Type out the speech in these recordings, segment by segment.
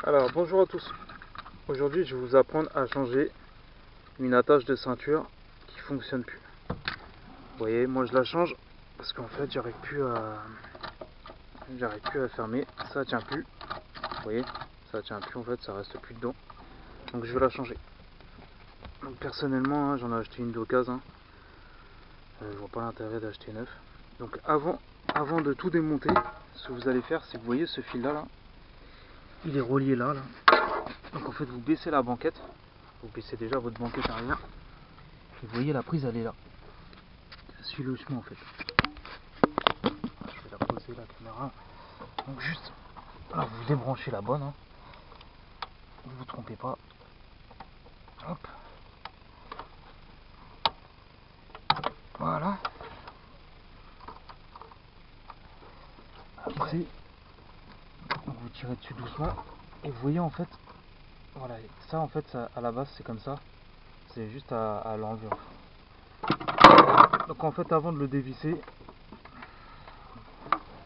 Alors bonjour à tous. Aujourd'hui je vais vous apprendre à changer une attache de ceinture qui fonctionne plus. Vous voyez, moi je la change parce qu'en fait j'arrive plus à fermer, ça tient plus. Vous voyez, ça tient plus, en fait ça reste plus dedans. Donc je vais la changer. Donc personnellement hein, j'en ai acheté une d'occasion. Je vois pas l'intérêt d'acheter neuf. Donc avant de tout démonter, ce que vous allez faire, c'est que vous voyez ce fil là, il est relié là. Donc en fait vous baissez la banquette, vous baissez déjà votre banquette arrière, et vous voyez la prise elle est là. Suis le chemin en fait. Je vais la poser la caméra. Donc juste là vous débranchez la bonne, hein. Ne vous trompez pas. Hop. Voilà. Après vous tirez dessus doucement et vous voyez en fait, voilà, ça en fait ça, à la base c'est comme ça. C'est juste à l'enlever. Donc en fait avant de le dévisser,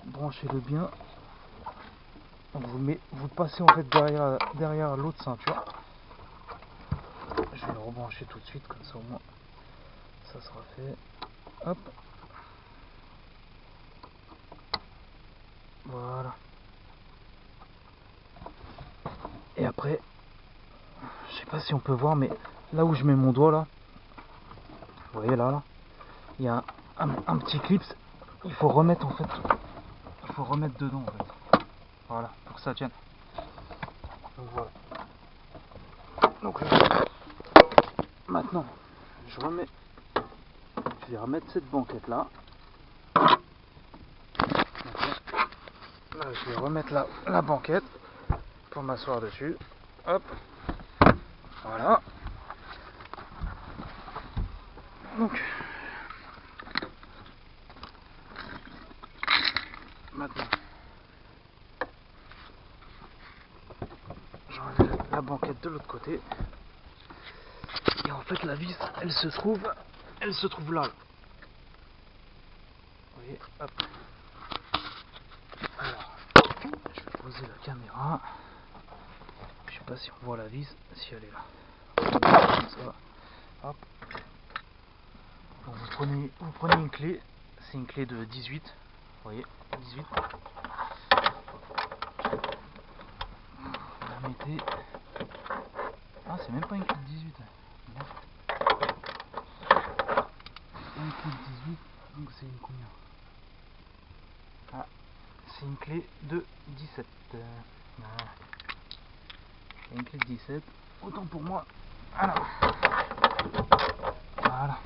branchez-le bien. Donc vous passez en fait derrière l'autre ceinture. Je vais le rebrancher tout de suite comme ça au moins ça sera fait. Hop. Voilà. Et après, je sais pas si on peut voir, mais là où je mets mon doigt là, vous voyez là, il y a un petit clip. Il faut remettre en fait, il faut remettre dedans en fait. Voilà, pour que ça tienne. Donc voilà. Donc là, maintenant, je vais remettre cette banquette là. Là, je vais remettre la banquette pour m'asseoir dessus. Hop. Voilà. Donc, maintenant, j'enlève la banquette de l'autre côté. Et en fait, la vis, elle se trouve là. Vous voyez, hop. Alors, je vais poser la caméra. Je sais pas si on voit la vis, si elle est là. Comme ça. Hop. Donc vous prenez une clé, c'est une clé de 18. Vous voyez, 18. Vous la mettez. Ah, c'est même pas une clé de 18. Bon. Une clé de 18, donc c'est une combien? Ah, c'est une clé de 17. Voilà. C'est une clé de 17. Autant pour moi. Alors. Voilà.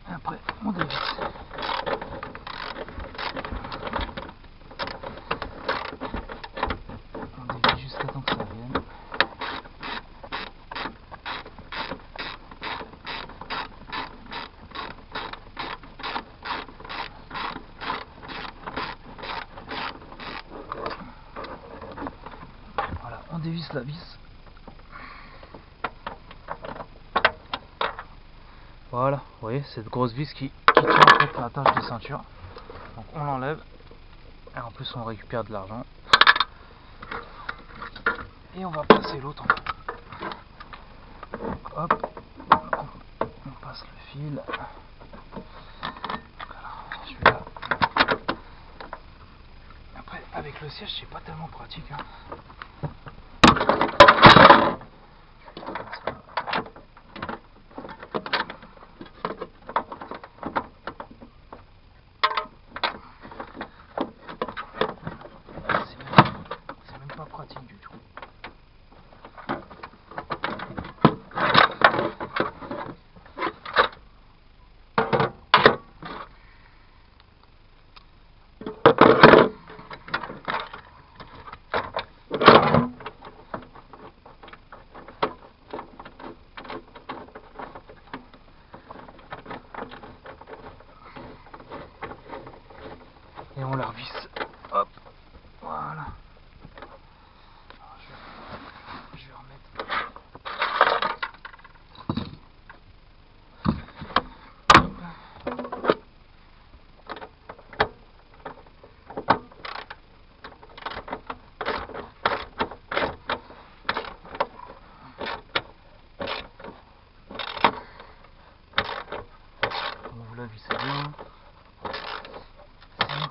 Et après, on dévisse. On dévisse jusqu'à temps que ça vienne. Voilà, on dévisse la vis. Voilà, vous voyez, cette grosse vis qui tient en fait l'attache de ceinture. Donc on l'enlève. Et en plus on récupère de l'argent. Et on va passer l'autre en fait. Donc hop, on passe le fil. Voilà, celui-là. Après, avec le siège, c'est pas tellement pratique. Hein. C'est même pas pratique du tout. Et on la revisse. Hop, voilà. Alors, je vais remettre.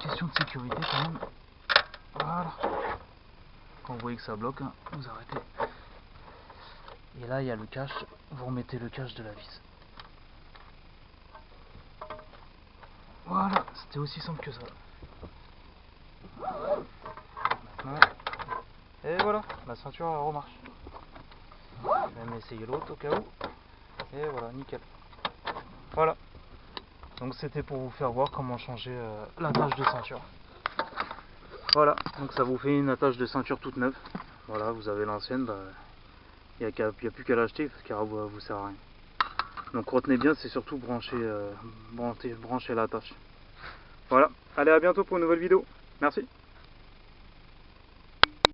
question de sécurité quand même. Voilà. Quand vous voyez que ça bloque, hein, vous arrêtez. Et là, il y a le cache. Vous remettez le cache de la vis. Voilà, c'était aussi simple que ça. Maintenant, et voilà, la ceinture elle remarche. Je vais même essayer l'autre au cas où. Et voilà, nickel. Voilà. Donc c'était pour vous faire voir comment changer l'attache de ceinture. Voilà, donc ça vous fait une attache de ceinture toute neuve. Voilà, vous avez l'ancienne, bah, il n'y a plus qu'à l'acheter parce qu'elle vous sert à rien. Donc retenez bien, c'est surtout brancher l'attache. Voilà, allez à bientôt pour une nouvelle vidéo. Merci.